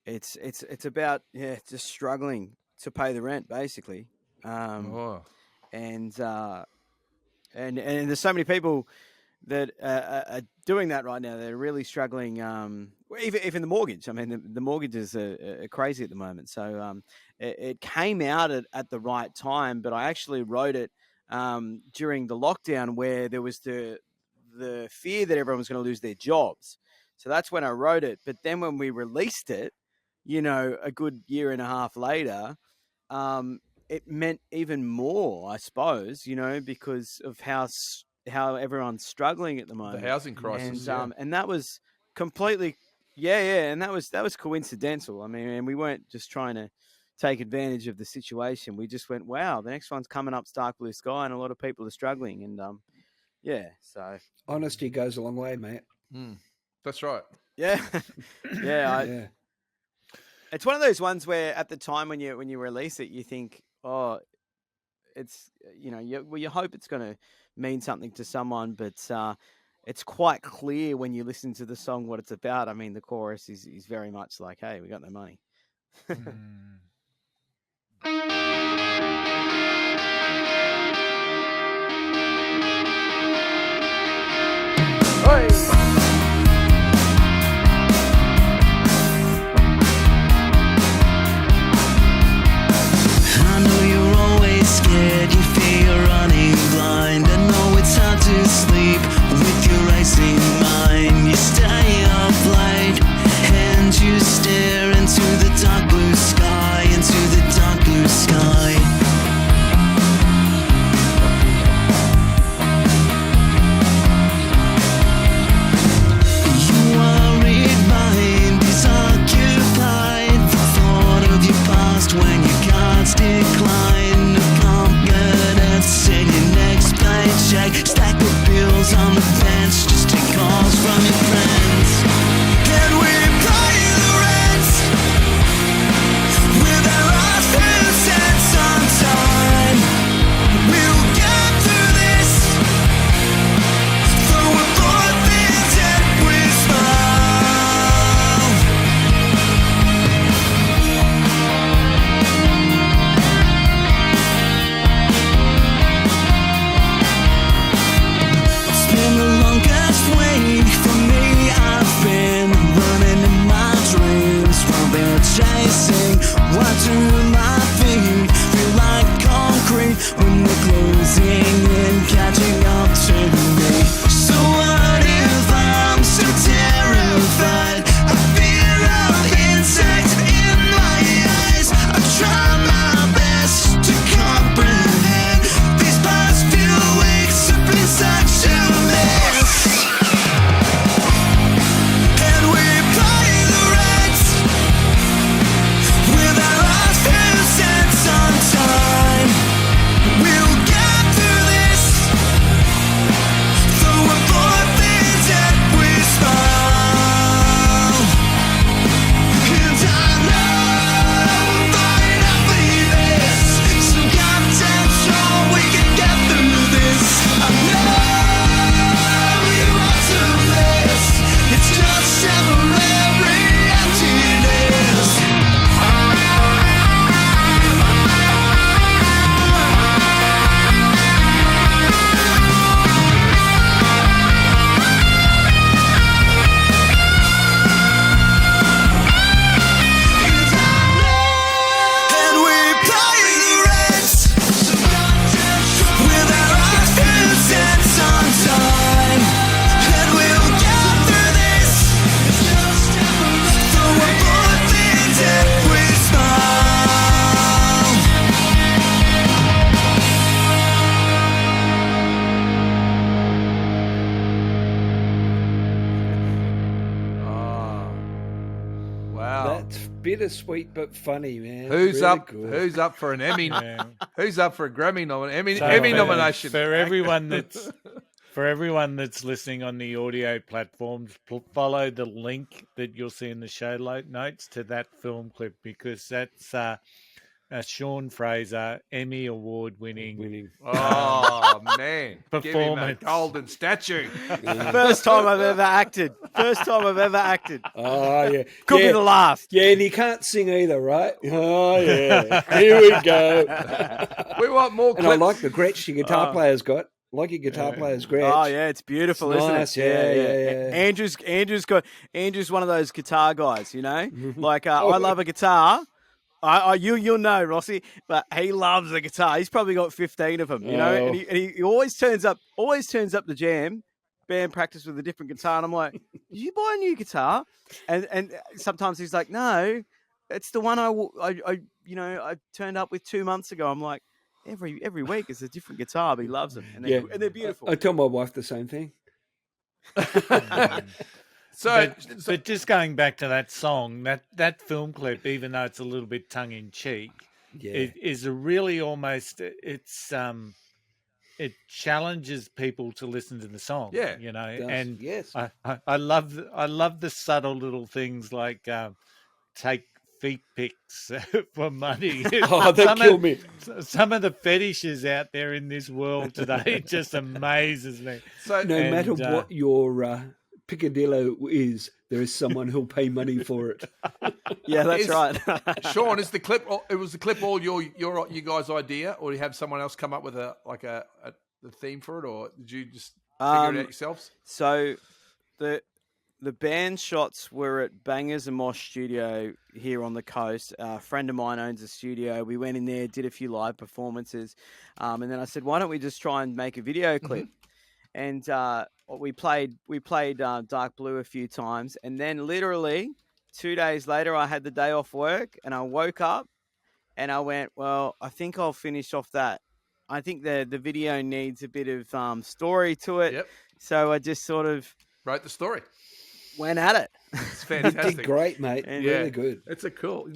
It's about just struggling to pay the rent, basically. And there's so many people that are doing that right now. They're really struggling. Even the mortgage. I mean, the mortgages are crazy at the moment. So it came out at the right time. But I actually wrote it during the lockdown, where there was the fear that everyone was going to lose their jobs. So that's when I wrote it. But then when we released it, a good year and a half later, it meant even more, I suppose, because of how everyone's struggling at the moment. The housing crisis. And that was completely, and that was coincidental. I mean, and we weren't just trying to take advantage of the situation. We just went, wow, the next one's coming up, Dark Blue Sky, and a lot of people are struggling. And so Honesty goes a long way, mate. That's right. yeah, It's one of those ones where at the time when you release it, you think, oh, it's you hope it's going to mean something to someone, but it's quite clear when you listen to the song what it's about. I mean, the chorus is very much like, hey, we got no money. I know you're always scared, you fear you're running blind. I know it's hard to sleep with your racing mind. You stay up late and you stare into the dark blue sky, into the dark blue sky. Your worried mind is occupied. The thought of your past when your cards decline. No confidence in your next paycheck. Stack of bills on the bench, just take calls from your friends. And we pay the rent with our last few cents on time. We'll get through this, though we're both in debt, we smile. It's been the longest week for me. I've been running in my dreams while they're chasing. Why do my feet feel like concrete when they're closing in, catching up to me? So what if I'm so terrified? I fear of insects in my eyes. I try my best to comprehend. These past few weeks have been such a mess. And we pay the rent with our last few cents on time. We'll get through this, though we're both in debt, we smile. And I know might not be this, so goddamn sure we can get through this. I know you want to miss, it's just temporary emptiness. And we pay the rent with our last few cents on time. And we'll get through this, though we're both in debt, we smile. Wow. That's bittersweet but funny, man. Who's Really up? good. Who's up for an Emmy? Yeah. Who's up for a Grammy nomination? So Emmy for- nomination for everyone that's For everyone that's listening on the audio platforms, follow the link that you'll see in the show notes to that film clip, because that's Sean Fraser, Emmy Award winning Oh, man. Give him a performance. golden statue. First time I've ever acted. Oh, yeah. Could be Yeah. the last. Yeah, and he can't sing either, right? Oh, yeah. Here we go. We want more And clips. I like the Gretsch your guitar player's got. Like your guitar player's Gretsch. Oh yeah, it's beautiful, It's isn't nice, it? yeah. Andrew's one of those guitar guys, you know. Like I love a guitar. You'll know, Rossi, but he loves a guitar. He's probably got 15 of them, you know. Oh. And he always turns up to jam band practice with a different guitar, and I'm like, did you buy a new guitar? And sometimes he's like, no, it's the one I turned up with 2 months ago. I'm like, every week is a different guitar, but he loves them, and they're beautiful. I tell my wife the same thing. But just going back to that song, that film clip, even though it's a little bit tongue in cheek, it is a really almost it challenges people to listen to the song. Yeah, you know, it does, and yes. I love the subtle little things like take feet pics for money. Oh, that killed me. Some of the fetishes out there in this world today just amazes me. So No matter what your picadillo is, there is someone who'll pay money for it. Yeah, that's right. Sean, is the clip? It was the clip all your you guys' idea, or do you have someone else come up with the theme for it, or did you just figure it out yourselves? So the band shots were at Bangers and Mosh Studio here on the coast. A friend of mine owns a studio. We went in there, did a few live performances, and then I said, why don't we just try and make a video clip? And we played Dark Blue a few times, and then literally 2 days later, I had the day off work, and I woke up, and I went, well, I think I'll finish off that. I think the video needs a bit of story to it. Yep. So I just sort of Wrote the story. went at it. It's You fantastic. did great, mate. And- Really good. It's a cool.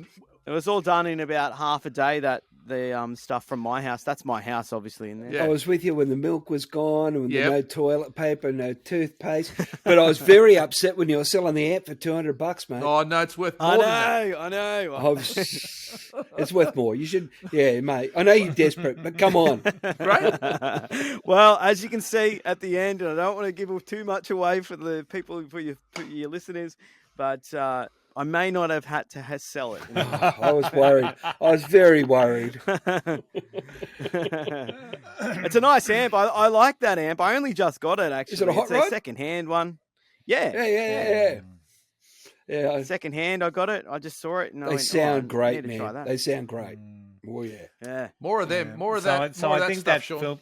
It was all done in about half a day, the stuff from my house. That's my house, obviously, in there. Yeah. I was with you when the milk was gone and Yep. no toilet paper, no toothpaste. But I was very upset when you were selling the amp for $200, mate. Oh no, it's worth more I than that. know. I was- it's worth more. You should, yeah, mate. I know you're desperate, but come on. Great. Well, as you can see at the end, and I don't want to give too much away for the people, for your listeners, but I may not have had to sell it. I was worried. I was very worried. It's a nice amp. I like that amp. I only just got it, actually. Is it a hot it's rod? a second-hand one. Yeah. Yeah. Second hand, I got it. I just saw it. And I They went, sound I great, need to try man. that. They sound great. Oh, yeah. Yeah. More of them. More of that. So more of I that think stuff, that Sean. film.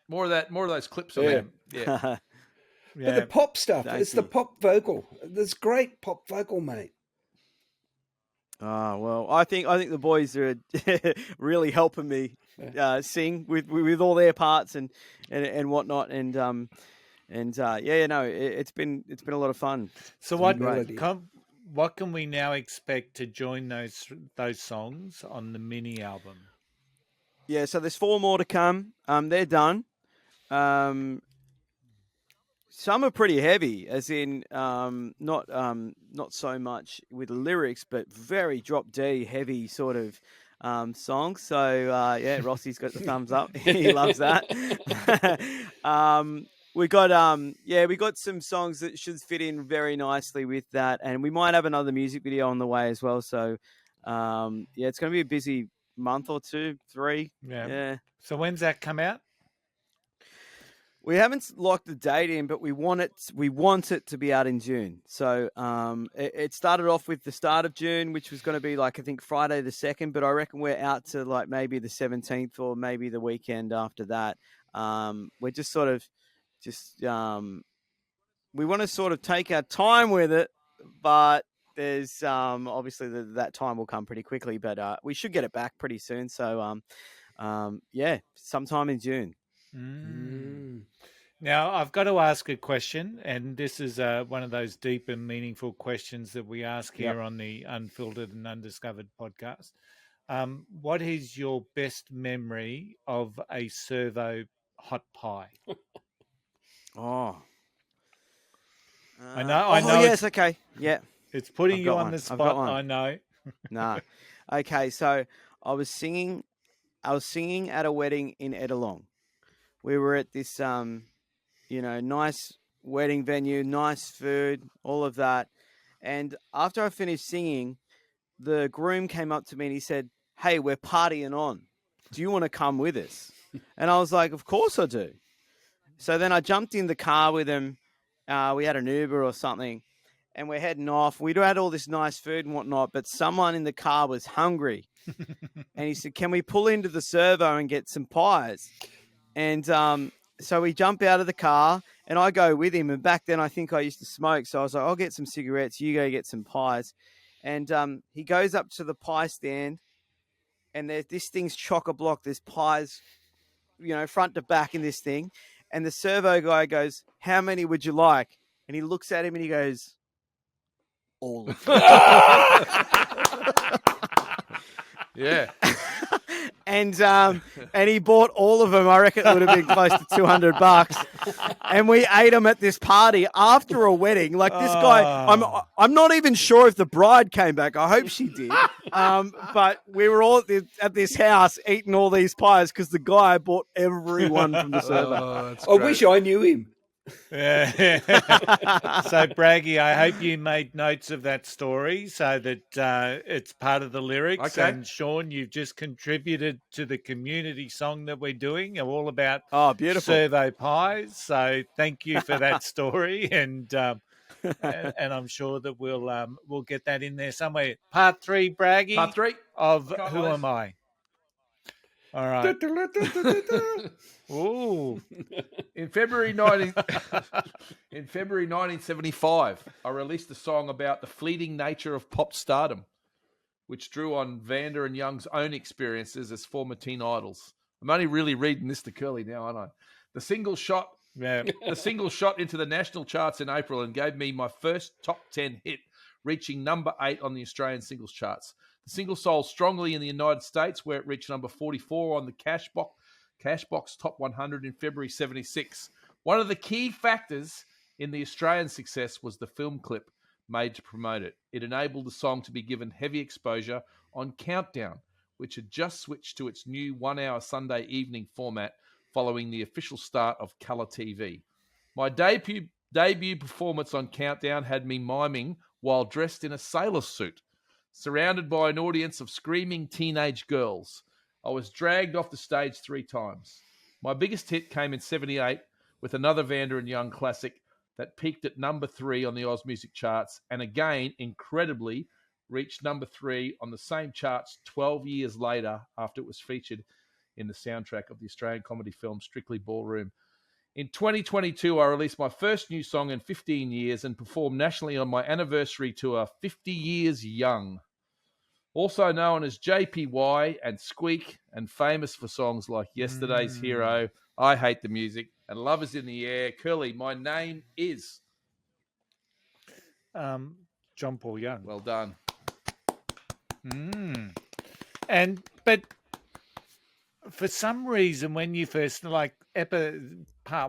More of that. More of those clips of Yeah. them. Yeah. But the pop stuff, it's the Thank you. pop vocal. There's great pop vocal, mate. Oh, well, I think the boys are really helping me sing with all their parts and whatnot, and it's been a lot of fun. So what can we now expect to join those songs on the mini album? Yeah, so there's 4 more to come. They're done. Some are pretty heavy, as in not so much with the lyrics, but very drop D heavy sort of songs. So Rossi's got the thumbs up. He loves that. We got some songs that should fit in very nicely with that, and we might have another music video on the way as well. So it's going to be a busy month or 2, 3. Yeah. So when's that come out? We haven't locked the date in, but we want it to be out in June. So it started off with the start of June, which was going to be I think Friday the 2nd, but I reckon we're out to maybe the 17th or maybe the weekend after that. We're just we want to sort of take our time with it, but there's obviously that time will come pretty quickly, but we should get it back pretty soon. So sometime in June. Now, I've got to ask a question, and this is one of those deep and meaningful questions that we ask here on the Unfiltered and Undiscovered podcast. What is your best memory of a servo hot pie? Oh. I know. Yes, okay. Yeah. It's putting I've you got on one. the I've got spot. one. I know. No. Okay, so I was singing at a wedding in Edelong. We were at this nice wedding venue, nice food, all of that. And after I finished singing, the groom came up to me and he said, "Hey, we're partying on. Do you want to come with us?" And I was like, "Of course I do." So then I jumped in the car with him. We had an Uber or something, and we're heading off. We'd had all this nice food and whatnot, but someone in the car was hungry. And he said, "Can we pull into the servo and get some pies?" And so we jump out of the car, and I go with him. And back then, I think I used to smoke. So I was like, "I'll get some cigarettes. You go get some pies." And he goes up to the pie stand, and this thing's chock-a-block. There's pies, front to back in this thing. And the servo guy goes, "How many would you like?" And he looks at him and he goes, "All of them." Yeah. And he bought all of them. I reckon it would have been close to $200. And we ate them at this party after a wedding. Like this guy, I'm not even sure if the bride came back. I hope she did. But we were all at this house eating all these pies because the guy bought every one from the server. I wish I knew him. Yeah. So, Braggy, I hope you made notes of that story so that it's part of the lyrics. Okay. And Sean, you've just contributed to the community song that we're doing, all about beautiful servo pies. So, thank you for that story, and I'm sure that we'll get that in there somewhere. Part 3, Braggy. Part 3 of Who Am I? All right. Ooh. In February 1975, I released a song about the fleeting nature of pop stardom, which drew on Vander and Young's own experiences as former teen idols. I'm only really reading this to Curly now, aren't I? The single shot into the national charts in April and gave me my first top 10 hit, reaching number 8 on the Australian singles charts. The single sold strongly in the United States, where it reached number 44 on the Cashbox Top 100 in February 76. One of the key factors in the Australian success was the film clip made to promote it. It enabled the song to be given heavy exposure on Countdown, which had just switched to its new 1-hour Sunday evening format following the official start of colour TV. My debut performance on Countdown had me miming while dressed in a sailor suit, surrounded by an audience of screaming teenage girls. I was dragged off the stage 3 times. My biggest hit came in 78 with another Vander and Young classic that peaked at number 3 on the Oz Music charts and again, incredibly, reached number 3 on the same charts 12 years later after it was featured in the soundtrack of the Australian comedy film Strictly Ballroom. In 2022, I released my first new song in 15 years and performed nationally on my anniversary tour, 50 Years Young. Also known as JPY and Squeak, and famous for songs like Yesterday's Hero, I Hate the Music, and Love Is in the Air. Curly, my name is... John Paul Young. Well done. But for some reason, when you first, part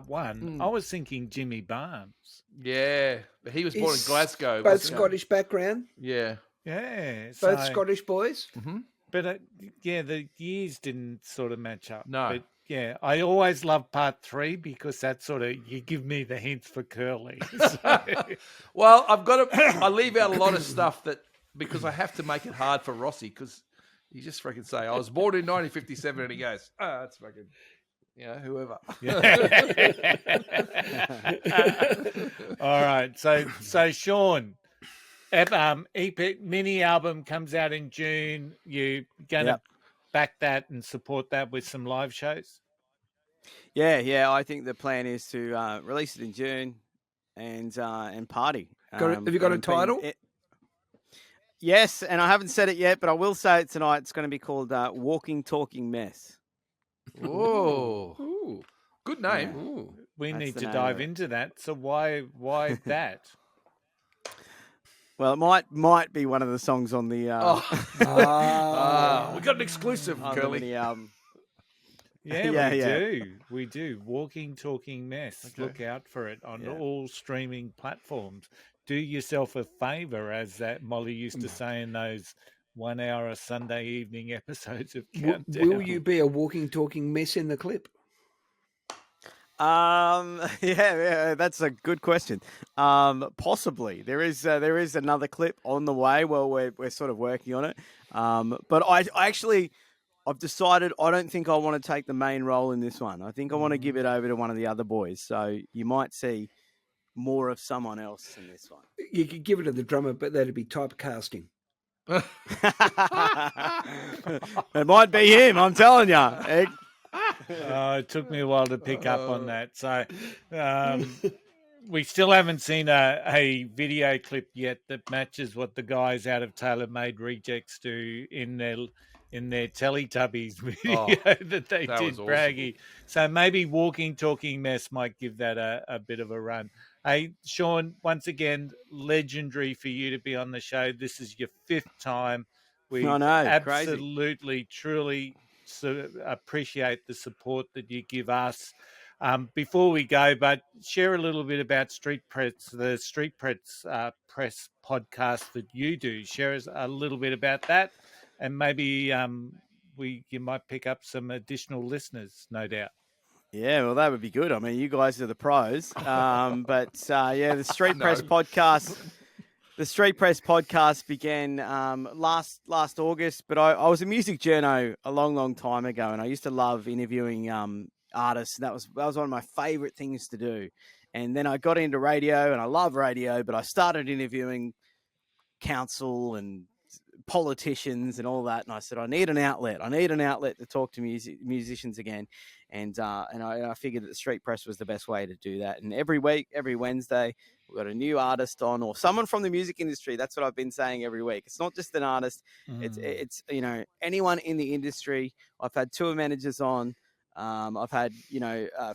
1, I was thinking Jimmy Barnes. Yeah, but he was born in Glasgow. Both Scottish background. Yeah. Yeah. Both Scottish boys. Mm-hmm. But, the years didn't sort of match up. No. But, yeah, I always love part 3 because that sort of, you give me the hints for Curly. So. Well, I leave out a lot of stuff because I have to make it hard for Rossi because he just freaking say, I was born in 1957 and he goes, that's fucking... whoever. All right. So Sean, EP mini album comes out in June. You gonna back that and support that with some live shows? Yeah. I think the plan is to release it in June and party. Have you got a title? Yes, and I haven't said it yet, but I will say it tonight. It's going to be called Walking Talking Mess. Ooh. Good name. Yeah. Ooh. We That's need the to name dive of it. into that. So why that? Well, it might be one of the songs on the We got an exclusive, on the Curly. mini album. Yeah, Yeah. we do. Walking, talking mess. Okay. Look out for it on Yeah. all streaming platforms. Do yourself a favor, as that Molly used to say in those 1 hour Sunday evening episodes of Countdown. Will you be a walking, talking mess in the clip? Yeah, that's a good question. Possibly there is another clip on the way. Well, we're sort of working on it. But I've decided I don't think I want to take the main role in this one. I think I want to give it over to one of the other boys. So you might see more of someone else in this one. You could give it to the drummer, but that'd be typecasting. It might be him, I'm telling you. It took me a while to pick up on that. So we still haven't seen a video clip yet that matches what the guys out of Tailor Made Rejects do in their Teletubbies video that they that did, was awesome. Braggy. So maybe Walking, Talking Mess might give that a bit of a run. Hey, Sean, once again, legendary for you to be on the show. This is your 5th time. We I know, absolutely, truly appreciate the support that you give us. Before we go, but share a little bit about Street Press, the Street Press press podcast that you do. Share us a little bit about that, and maybe you might pick up some additional listeners, no doubt. Yeah, well, that would be good. I mean, you guys are the pros. The Street Press podcast. The Street Press podcast began last August, but I was a music journo a long time ago, and I used to love interviewing artists. That was one of my favorite things to do. And then I got into radio, and I love radio, but I started interviewing council and politicians and all that, and I said I need an outlet to talk to musicians again, and I figured that the Street Press was the best way to do that. And every week, every Wednesday, we've got a new artist on, or someone from the music industry. That's what I've been saying every week. It's not just an artist, it's anyone in the industry. I've had tour managers on, I've had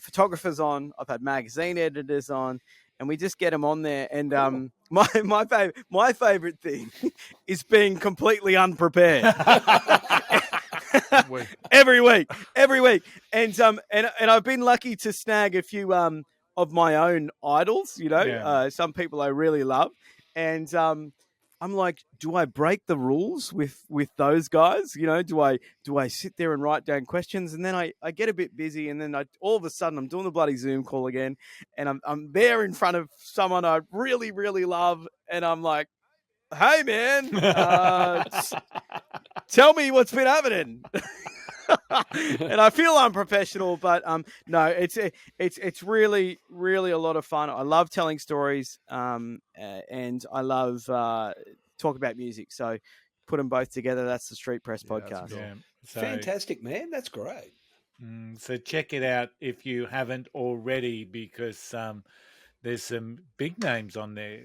photographers on, I've had magazine editors on, and we just get them on there. And my favorite thing is being completely unprepared. every week. And I've been lucky to snag a few of my own idols, some people I really love. And I'm like, do I break the rules with those guys? Do I sit there and write down questions? And then I get a bit busy, and then all of a sudden I'm doing the bloody Zoom call again, and I'm there in front of someone I really, really love, and I'm like, hey man, tell me what's been happening. And I feel unprofessional, but no, it's really, really a lot of fun. I love telling stories, and I love talk about music. So put them both together. That's the Street Press podcast. Yeah. So, Fantastic, man. That's great. So check it out if you haven't already, because there's some big names on there,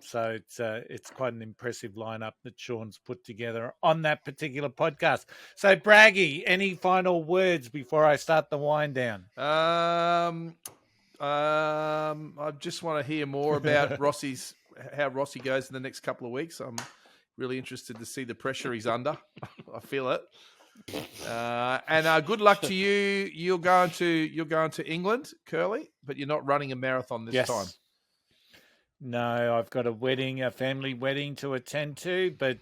so it's quite an impressive lineup that Sean's put together on that particular podcast. So, Braggy, any final words before I start the wind down? I just want to hear more about how Rossi goes in the next couple of weeks. I'm really interested to see the pressure he's under. I feel it. And good luck to you. You're going to England, Curly, but you're not running a marathon this time. No, I've got a family wedding to attend to, but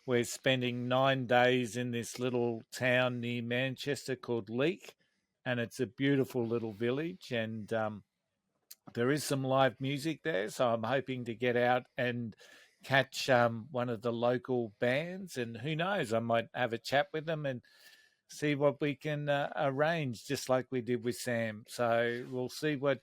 we're spending 9 days in this little town near Manchester called Leek, and it's a beautiful little village, and there is some live music there, so I'm hoping to get out and catch one of the local bands, and who knows, I might have a chat with them and see what we can arrange, just like we did with Sam. So we'll see what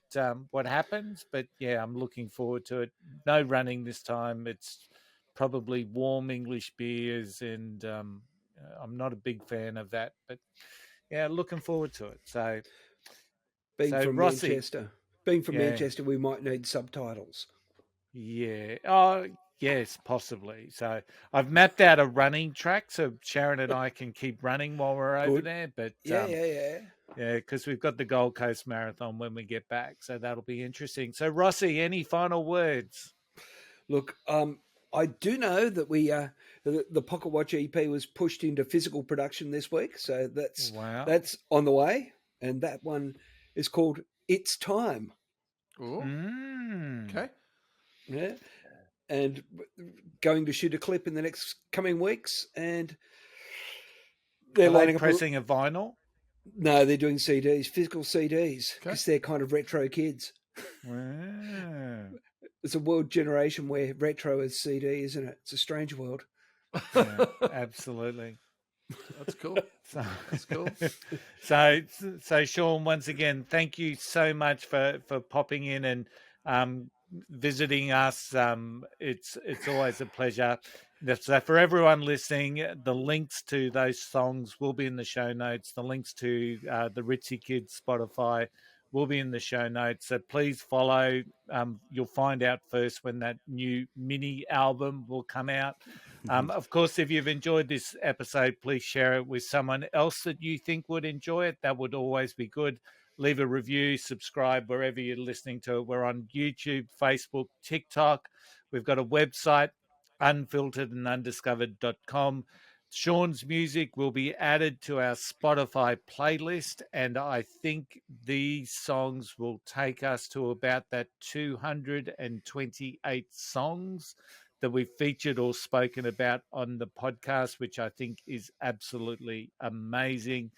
happens, but yeah, I'm looking forward to it. No running this time. It's probably warm English beers, and I'm not a big fan of that, but yeah, looking forward to it. So Being from Rossi, Manchester, we might need subtitles. Yeah. Oh, yes, possibly. So I've mapped out a running track so Sharon and I can keep running while we're over there. But Yeah, because we've got the Gold Coast Marathon when we get back, so that'll be interesting. So Rossi, any final words? Look, I do know that we the Pocket Watch EP was pushed into physical production this week, so that's on the way, and that one is called "It's Time." Ooh. Okay. Yeah, and going to shoot a clip in the next coming weeks, and they're lining up pressing a vinyl. No, they're doing CDs, physical CDs, because they're kind of retro kids. Wow. It's a world generation where retro is CD, isn't it? It's a strange world. Yeah, absolutely. That's cool. That's cool. So Sean, once again, thank you so much for popping in and visiting us. It's always a pleasure. So for everyone listening, the links to those songs will be in the show notes. The links to the Ritzy Kids Spotify will be in the show notes. So please follow. You'll find out first when that new mini album will come out. Of course, if you've enjoyed this episode, please share it with someone else that you think would enjoy it. That would always be good. Leave a review, subscribe wherever you're listening to it. We're on YouTube, Facebook, TikTok. We've got a website, unfilteredandundiscovered.com. Sean's music will be added to our Spotify playlist, and I think these songs will take us to about that 228 songs that we've featured or spoken about on the podcast, which I think is absolutely amazing.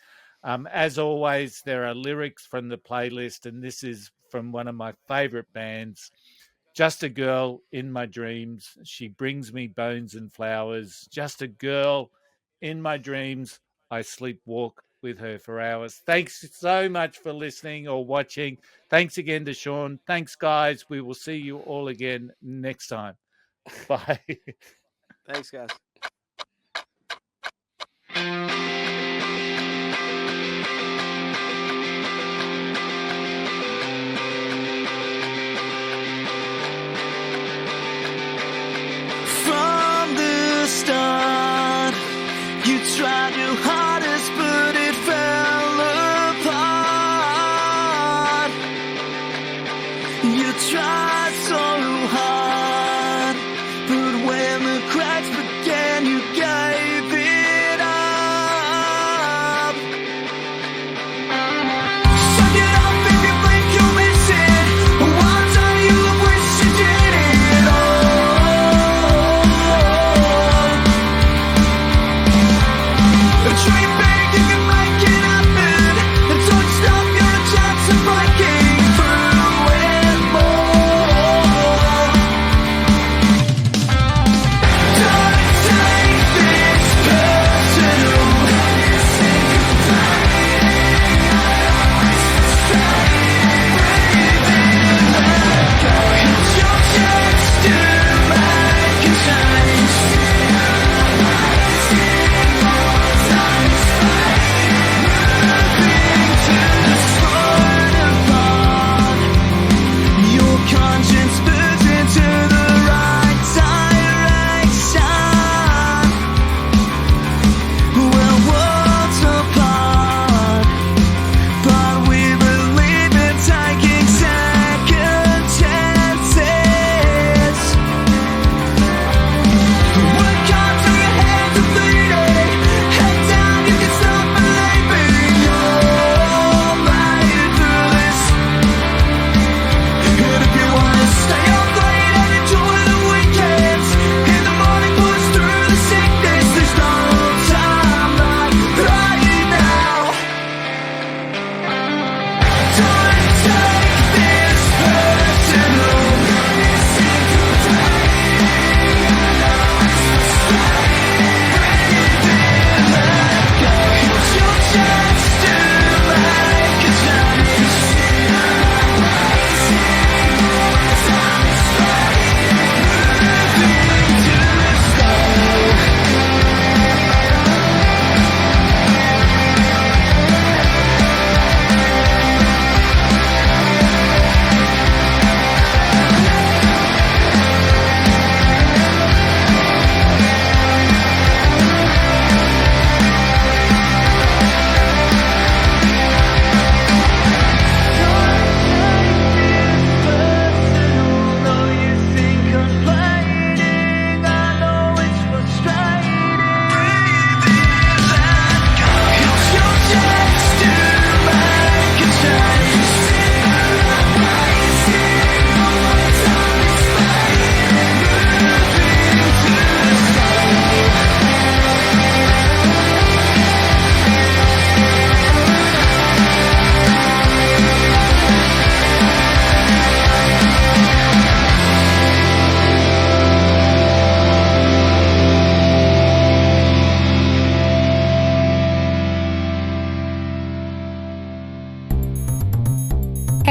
As always, there are lyrics from the playlist, and this is from one of my favorite bands, Just a Girl in My Dreams. She brings me bones and flowers. Just a girl in my dreams. I sleepwalk with her for hours. Thanks so much for listening or watching. Thanks again to Sean. Thanks, guys. We will see you all again next time. Bye. Thanks, guys. From the start, you tried your hardest, but it fell apart. You tried so hard, but when the cracks began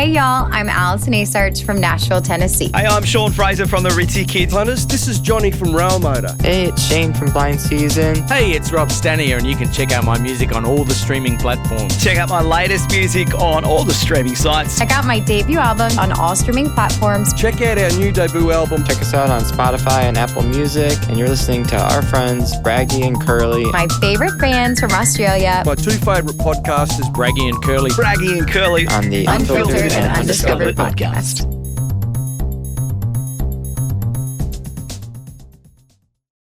Hey y'all, I'm Allison Asarch from Nashville, Tennessee. Hey, I'm Sean Fraser from the Ritzy Kids. Hunters, this is Johnny from Rail Motor. Hey, it's Shane from Blind Season. Hey, it's Rob Stanier, and you can check out my music on all the streaming platforms. Check out my latest music on all the streaming sites. Check out my debut album on all streaming platforms. Check out our new debut album. Check us out on Spotify and Apple Music. And you're listening to our friends, Braggy and Curly. My favorite fans from Australia. My two favourite podcasters, Braggy and Curly. Braggy and Curly On the Unfiltered and Undiscovered Podcast.